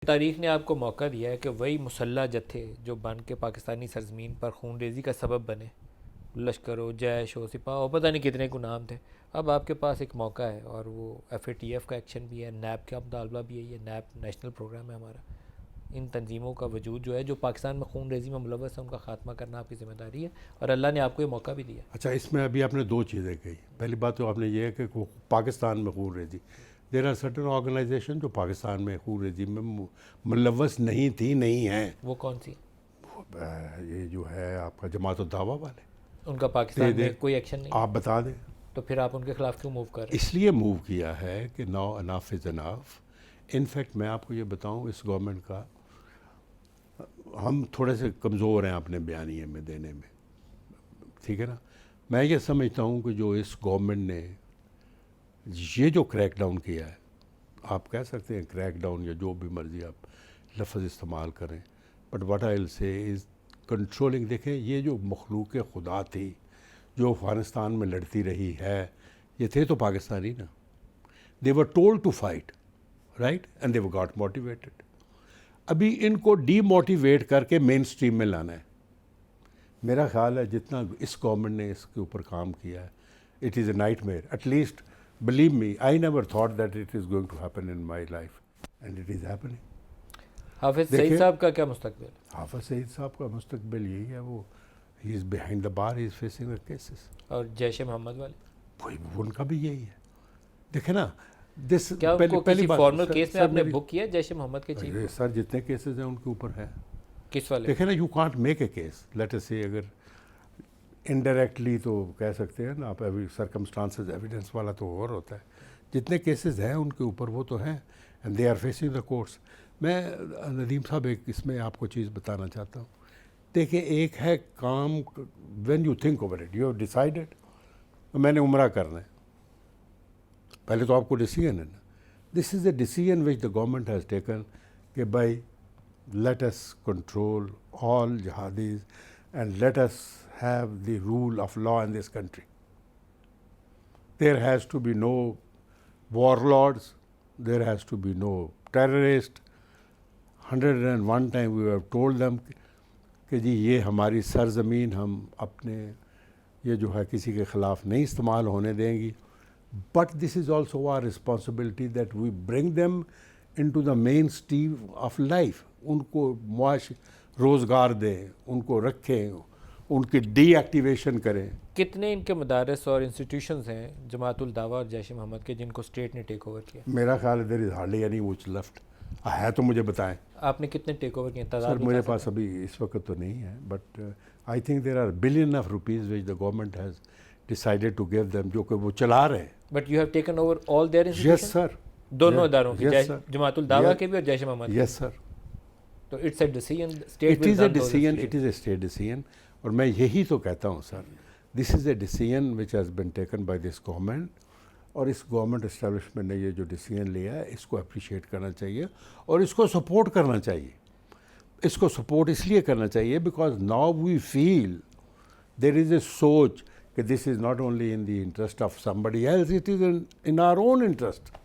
तारीख ने आपको मौका दिया है कि वही मुसल्ह जत्थे जो बन के पाकिस्तानी सरजमीन पर खून रेजी का सबब बने, लश्कर हो, जैश हो, सिपा हो, पता नहीं कितने को नाम थे, अब आपके पास एक मौका है और वो FATF का एक्शन भी है, नैब का मुतालबा भी है, ये नैब नेशनल प्रोग्राम है हमारा। इन तंजीमों का वजूद जो है जो पाकिस्तान में खून रेजी में मुलव्वस है, उनका खात्मा करना आपकी ज़िम्मेदारी है और अल्लाह ने आपको ये मौका भी दिया। अच्छा, इसमें अभी आपने दो चीज़ें कही। पहली बात तो आपने ये है कि पाकिस्तान में खून रेजी, देर आर सर्टन ऑर्गेनाइजेशन जो पाकिस्तान में खून रेजी में मुलव्वस नहीं थी, नहीं हैं। वो कौन सी? ये जो है आपका जमात उद दावा वाले, उनका पाकिस्तान में कोई एक्शन नहीं, आप बता दें। तो फिर आप उनके खिलाफ क्यों मूव कर रहे हैं? इसलिए मूव किया है कि नाउ अनाफ इज़ अनाफ। इनफैक्ट मैं आपको ये बताऊं, इस गवर्नमेंट का हम थोड़े से कमज़ोर हैं अपने बयानिए में देने में, ठीक है ना। मैं ये समझता हूँ कि जो इस गवर्नमेंट ने ये जो क्रैकडाउन किया है, आप कह सकते हैं क्रैकडाउन या जो भी मर्ज़ी आप लफ्ज़ इस्तेमाल करें, but what I will say is controlling. देखें, ये जो मखलूक खुदा थी जो अफ़गानिस्तान में लड़ती रही है, ये थे तो पाकिस्तानी ना। They were told to fight, right, and they were got motivated. अभी इनको डीमोटिवेट करके मेन स्ट्रीम में लाना है। मेरा ख्याल है जितना इस गवर्नमेंट ने इसके ऊपर काम किया है, it is a nightmare. At least believe me, I never thought that it is going to happen in my life and it is happening. Hafiz Saeed साहब का क्या मुस्तकबिल? हाफिज़ सईद साहब का मुस्तकबिल यही है, वो he is behind the bar, he is facing the cases. और जैश मोहम्मद वाले, वही उनका भी यही है। देखे ना, दिस क्या उनको किसी फॉर्मल केस में आपने बुक किया जैश मोहम्मद के चीफ? सर, जितने केसेस हैं उनके ऊपर है। किस वाले? देखे ना, you can't make a case, let us से अगर इनडायरेक्टली तो कह सकते हैं ना आप, अभी सर्कमस्टांसेस एविडेंस वाला तो और होता है। जितने केसेस हैं उनके ऊपर वो तो हैं and they are facing the courts. मैं नदीम साहब एक इसमें आपको चीज़ बताना चाहता हूँ। देखिए, एक है काम, when you think over it, you have decided मैंने उम्रा करना है, पहले तो आपको डिसीजन है ना। This is a decision which the government has taken कि भाई let us control all jihadis and let us have the rule of law in this country. There has to be no warlords, there has to be no terrorists. 101 times we have told them कि जी ये हमारी सरज़मीन, हम अपने ये जो है किसी के ख़िलाफ़ नहीं इस्तेमाल होने देंगी। But this is also our responsibility that we bring them into the mainstream of life. उनको मुआश रोज़गार दें, उनको रखें, उनकी डीएक्टिवेशन करें। कितने इनके मदारस और इंस्टीट्यूशंस हैं जमातुल दावा और जैश मोहम्मद के जिनको स्टेट ने टेक ओवर किया? मेरा ख्याल है there is hardly any which left है, तो मुझे बताएं। आपने कितने टेक ओवर किए? सर, मेरे पास अभी इस वक्त तो नहीं है, but I think there are billion of rupees which the government has decided to give them, जो कि वो चला रहे हैं। But you have taken over all their institutions? Yes sir, दोनों इदारों की, जमातुल दावा के भी और जैश मोहम्मद? Yes sir. तो it's a decision, state it is a decision, it is a state decision. और मैं यही तो कहता हूँ sir, this is a decision which has been taken by this government. और इस गवर्नमेंट इस्टेब्लिशमेंट ने ये जो डिसीजन लिया है, इसको अप्रिशिएट करना चाहिए और इसको सपोर्ट करना चाहिए। इसको सपोर्ट इसलिए करना चाहिए because now we feel there is a सोच कि this is not only in the interest of somebody else, it is in our own interest.